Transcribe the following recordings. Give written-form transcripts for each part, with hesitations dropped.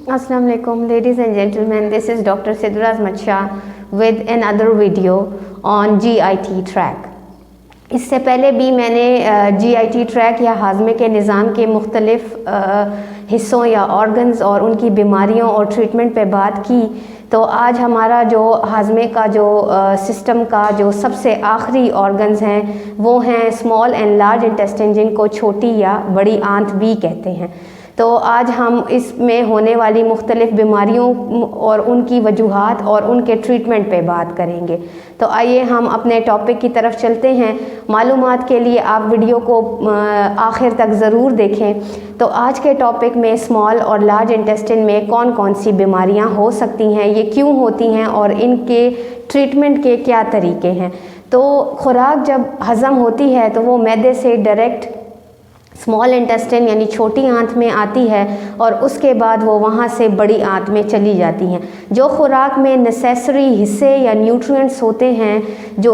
Assalamu alaikum, ladies and gentlemen. This is Dr. Sidra Ahmad Shah with another video on GIT track. इससे पहले भी मैंने GIT track या हाजमे के निज़ाम के मुख्तलिफ हिस्सों या ऑर्गन्स और उनकी बीमारियों और ट्रीटमेंट पे बात की। तो आज हमारा जो हाजमे का जो सिस्टम का जो सबसे आखिरी ऑर्गन्स हैं वो हैं स्मॉल एंड लार्ज इंटेस्टाइन, जिनको छोटी या बड़ी आंत भी कहते हैं। तो आज हम इसमें होने वाली मुख्तलिफ़ बीमारियों और उनकी वजूहात और उनके ट्रीटमेंट पे बात करेंगे। तो आइए हम अपने टॉपिक की तरफ चलते हैं। मालूमात के लिए आप वीडियो को आखिर तक ज़रूर देखें। तो आज के टॉपिक में स्मॉल और लार्ज इंटेस्टाइन में कौन कौन सी बीमारियां हो सकती हैं, ये क्यों होती हैं और इनके ट्रीटमेंट के क्या तरीके हैं। तो खुराक जब हज़म होती है तो वो मैदे से डायरेक्ट स्मॉल इंटेस्टाइन यानी छोटी आंत में आती है और उसके बाद वो वहाँ से बड़ी आंत में चली जाती हैं। जो खुराक में नेसेसरी हिस्से या न्यूट्रिएंट्स होते हैं जो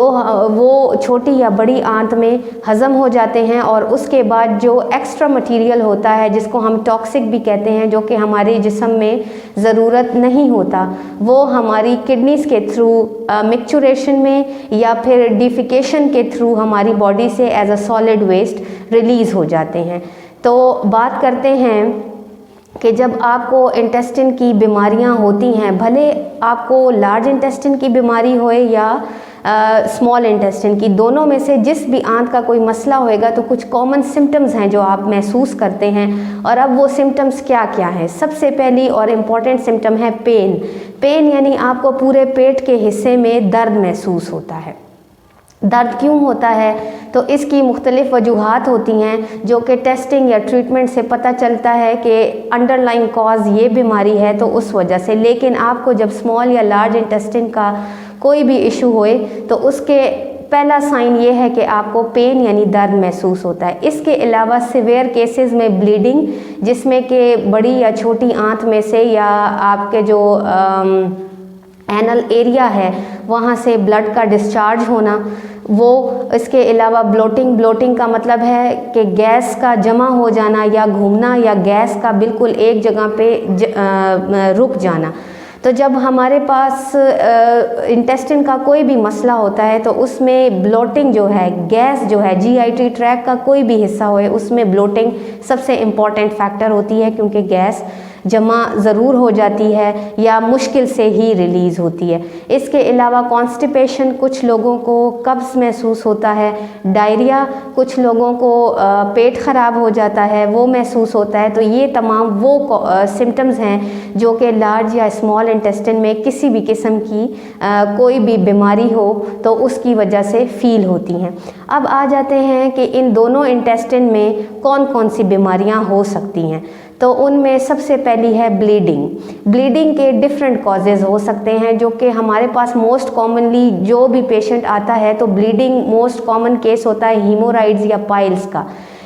वो छोटी या बड़ी आंत में हज़म हो जाते हैं और उसके बाद जो एक्स्ट्रा मटेरियल होता है जिसको हम टॉक्सिक भी कहते हैं, जो कि हमारे जिस्म में ज़रूरत नहीं होता, वो हमारी किडनीज़ के थ्रू मिक्सचुरेशन में या फिर डिफिकेशन के थ्रू हमारी बॉडी से as a solid waste release हो जाते हैं। तो बात करते हैं कि जब आपको इंटेस्टाइन की बीमारियां होती हैं, भले आपको लार्ज इंटेस्टाइन की बीमारी होए या स्मॉल इंटेस्टाइन की, दोनों में से जिस भी आंत का कोई मसला होएगा तो कुछ कॉमन सिम्टम्स हैं जो आप महसूस करते हैं। और अब वो सिम्टम्स क्या क्या हैं। सबसे पहली और इम्पॉर्टेंट सिम्टम है पेन। पेन यानी आपको पूरे पेट के हिस्से में दर्द महसूस होता है। दर्द क्यों होता है तो इसकी मुख्तलिफ़ वजूहात होती हैं जो कि टेस्टिंग या ट्रीटमेंट से पता चलता है कि अंडरलाइन कॉज ये बीमारी है तो उस वजह से। लेकिन आपको जब स्मॉल या लार्ज इंटेस्टाइन का कोई भी इशू होए तो उसके पहला साइन ये है कि आपको पेन यानी दर्द महसूस होता है। इसके अलावा सिवियर केसेस में ब्लीडिंग, जिसमें कि बड़ी या छोटी आंत में से या आपके जो एनल एरिया है वहाँ से ब्लड का डिस्चार्ज होना, वो इसके अलावा ब्लोटिंग का मतलब है कि गैस का जमा हो जाना या घूमना या गैस का बिल्कुल एक जगह पे रुक जाना। तो जब हमारे पास इंटेस्टाइन का कोई भी मसला होता है तो उसमें ब्लोटिंग जो है, गैस जो है, GIT ट्रैक का कोई भी हिस्सा होए उसमें ब्लोटिंग सबसे इम्पॉर्टेंट फैक्टर होती है, क्योंकि गैस जमा ज़रूर हो जाती है या मुश्किल से ही रिलीज़ होती है। इसके अलावा कॉन्स्टिपेशन, कुछ लोगों को कब्ज़ महसूस होता है, डायरिया, कुछ लोगों को पेट ख़राब हो जाता है वो महसूस होता है। तो ये तमाम वो सिम्टम्स हैं जो कि लार्ज या स्मॉल इंटेस्टाइन में किसी भी किस्म की कोई भी बीमारी हो तो उसकी वजह से फ़ील होती हैं। अब आ जाते हैं कि इन दोनों इंटेस्टाइन में कौन कौन सी बीमारियां हो सकती हैं। तो उनमें सबसे पहली है ब्लीडिंग। ब्लीडिंग के डिफरेंट कॉजेज़ हो सकते हैं जो कि हमारे पास मोस्ट कॉमनली जो भी पेशेंट आता है तो ब्लीडिंग मोस्ट कॉमन केस होता है हीमोराइड्स या पाइल्स का।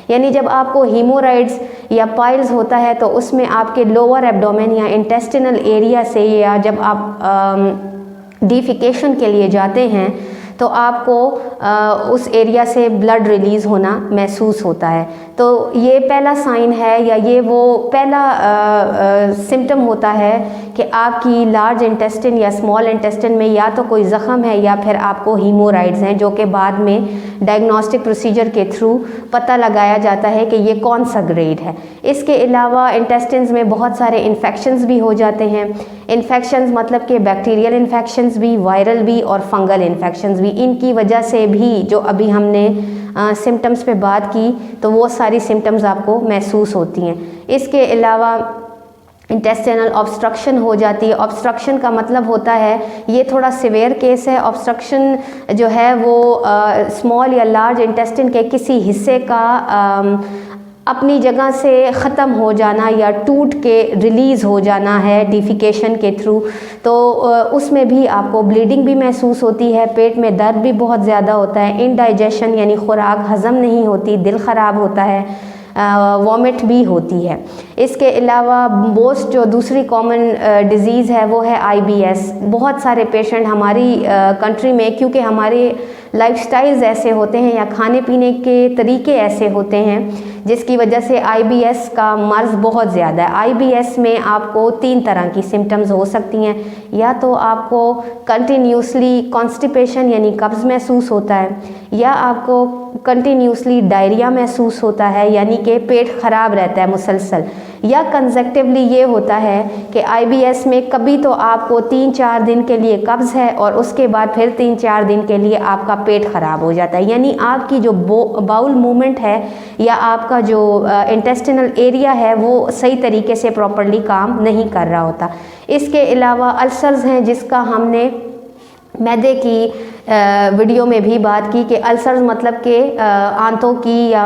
यानी जब आपको हीमोराइड्स या पाइल्स होता है तो उसमें आपके लोअर एब्डोमेन या इंटेस्टिनल एरिया से या जब आप डिफिकेशन के लिए जाते हैं तो आपको उस एरिया से ब्लड रिलीज़ होना महसूस होता है। तो ये पहला साइन है या ये वो पहला सिम्टम होता है कि आपकी लार्ज इंटेस्टाइन या स्मॉल इंटेस्टाइन में या तो कोई ज़ख़म है या फिर आपको हीमोराइड्स हैं, जो कि बाद में डायग्नोस्टिक प्रोसीजर के थ्रू पता लगाया जाता है कि ये कौन सा ग्रेड है। इसके अलावा इंटेस्टाइन्स में बहुत सारे इन्फेक्शंस भी हो जाते हैं। इन्फेक्शंस मतलब कि बैक्टीरियल इन्फेक्शंस भी, वायरल भी और फंगल इन्फेक्शंस भी। इनकी वजह से भी जो अभी हमने सिम्टम्स पे बात की तो वो सारी सिम्टम्स आपको महसूस होती हैं। इसके अलावा इंटेस्टाइनल ऑब्स्ट्रक्शन हो जाती है। ऑब्स्ट्रक्शन का मतलब होता है, ये थोड़ा सिवियर केस है। ऑब्स्ट्रक्शन जो है वो स्मॉल या लार्ज इंटेस्टाइन के किसी हिस्से का अपनी जगह से ख़त्म हो जाना या टूट के रिलीज़ हो जाना है डिफिकेशन के थ्रू। तो उसमें भी आपको ब्लीडिंग भी महसूस होती है, पेट में दर्द भी बहुत ज़्यादा होता है, इनडाइजेशन यानी खुराक हज़म नहीं होती, दिल ख़राब होता है, वॉमिट भी होती है। इसके अलावा मोस्ट जो दूसरी कॉमन डिज़ीज़ है वो है IBS। बहुत सारे पेशेंट हमारी कंट्री में, क्योंकि हमारे लाइफस्टाइल्स ऐसे होते हैं या खाने पीने के तरीके ऐसे होते हैं जिसकी वजह से IBS का मर्ज़ बहुत ज़्यादा है। IBS में आपको 3 तरह की सिम्टम्स हो सकती हैं। या तो आपको कंटिन्यूसली कॉन्स्टिपेशन यानी कब्ज़ महसूस होता है, या आपको कंटिन्यूसली डायरिया महसूस होता है यानी कि पेट ख़राब रहता है मुसलसल, या कंसेक्टिवली ये होता है कि IBS में कभी तो आपको 3-4 दिन के लिए कब्ज़ है और उसके बाद फिर 3-4 दिन के लिए आपका पेट ख़राब हो जाता है, यानी आपकी जो बाउल मूवमेंट है या आपका जो इंटेस्टिनल एरिया है वो सही तरीके से प्रॉपरली काम नहीं कर रहा होता। इसके अलावा अल्सर्स हैं, जिसका हमने मैदे की वीडियो में भी बात की कि अल्सर्स मतलब कि आंतों की या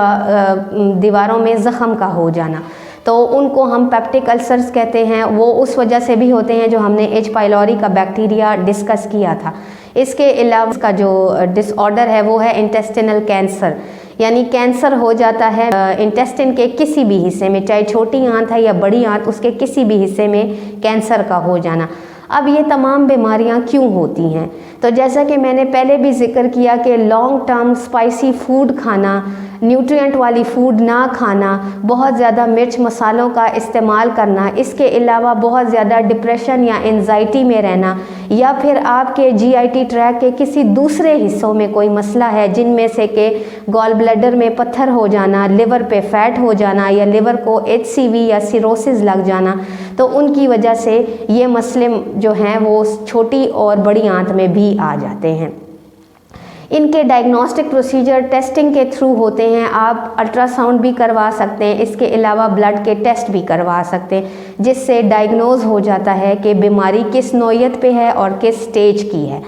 दीवारों में ज़ख़म का हो जाना, तो उनको हम पेप्टिक अल्सर्स कहते हैं। वो उस वजह से भी होते हैं जो हमने H. पाइलोरी का बैक्टीरिया डिस्कस किया था। इसके अलावा इसका जो डिसऑर्डर है वो है इंटेस्टिनल कैंसर, यानी कैंसर हो जाता है इंटेस्टिन के किसी भी हिस्से में, चाहे छोटी आंत है या बड़ी आंत, उसके किसी भी हिस्से में कैंसर का हो जाना। अब ये तमाम बीमारियां क्यों होती हैं? तो जैसा कि मैंने पहले भी जिक्र किया कि लॉन्ग टर्म स्पाइसी फूड खाना, न्यूट्रिएंट वाली फूड ना खाना, बहुत ज़्यादा मिर्च मसालों का इस्तेमाल करना, इसके अलावा बहुत ज़्यादा डिप्रेशन या एंजाइटी में रहना, या फिर आपके GIT ट्रैक के किसी दूसरे हिस्सों में कोई मसला है, जिनमें से कि गॉल ब्लैडर में पत्थर हो जाना, लिवर पे फैट हो जाना, या लिवर को HCV या सिरोसिस लग जाना, तो उनकी वजह से ये मसले जो हैं वो छोटी और बड़ी आंत में भी आ जाते हैं। इनके डायग्नोस्टिक प्रोसीजर टेस्टिंग के थ्रू होते हैं। आप अल्ट्रासाउंड भी करवा सकते हैं, इसके अलावा ब्लड के टेस्ट भी करवा सकते हैं, जिससे डायग्नोज हो जाता है कि बीमारी किस नौयत पे है और किस स्टेज की है।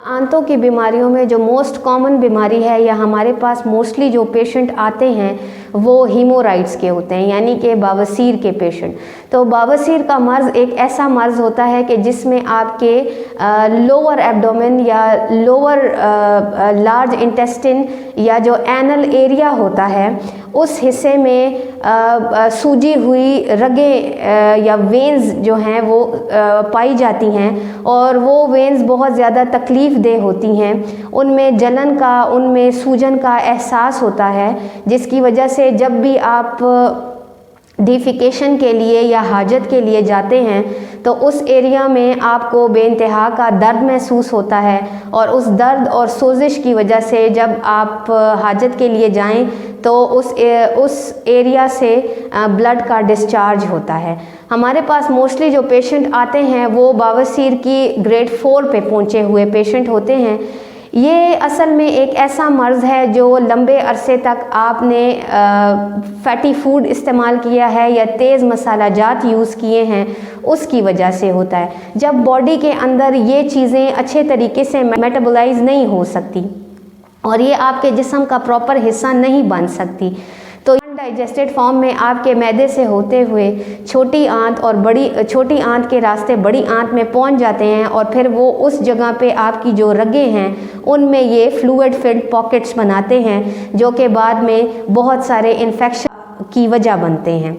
आंतों की बीमारियों में जो मोस्ट कॉमन बीमारी है या हमारे पास मोस्टली जो पेशेंट आते हैं वो हीमोराइड्स के होते हैं, यानी कि बवासीर के पेशेंट। तो बवासीर का मर्ज़ एक ऐसा मर्ज़ होता है कि जिसमें आपके लोअर एब्डोमेन या लोअर लार्ज इंटेस्टिन या जो एनल एरिया होता है उस हिस्से में सूजी हुई रगें या वेन्स जो हैं वो पाई जाती हैं, और वो वेन्स बहुत ज़्यादा तकलीफ़ देह होती हैं। उनमें जलन का, उनमें सूजन का एहसास होता है, जिसकी वजह से जब भी आप डिफिकेशन के लिए या हाजत के लिए जाते हैं तो उस एरिया में आपको बेइंतहा का दर्द महसूस होता है, और उस दर्द और सोजिश की वजह से जब आप हाजत के लिए जाएं तो उस एरिया से ब्लड का डिस्चार्ज होता है। हमारे पास मोस्टली जो पेशेंट आते हैं वो बवासीर की ग्रेड 4 पे पहुँचे हुए पेशेंट होते हैं। ये असल में एक ऐसा मर्ज़ है जो लंबे अरसे तक आपने फैटी फूड इस्तेमाल किया है या तेज़ मसाला जात यूज़ किए हैं, उसकी वजह से होता है। जब बॉडी के अंदर ये चीज़ें अच्छे तरीके से मेटाबोलाइज नहीं हो सकती और ये आपके जिस्म का प्रॉपर हिस्सा नहीं बन सकती, तो अनडाइजेस्टेड फॉर्म में आपके मैदे से होते हुए छोटी आंत और छोटी आंत के रास्ते बड़ी आंत में पहुंच जाते हैं, और फिर वो उस जगह पे आपकी जो रगें हैं उनमें ये फ्लूइड फिल्ड पॉकेट्स बनाते हैं, जो कि बाद में बहुत सारे इन्फेक्शन की वजह बनते हैं।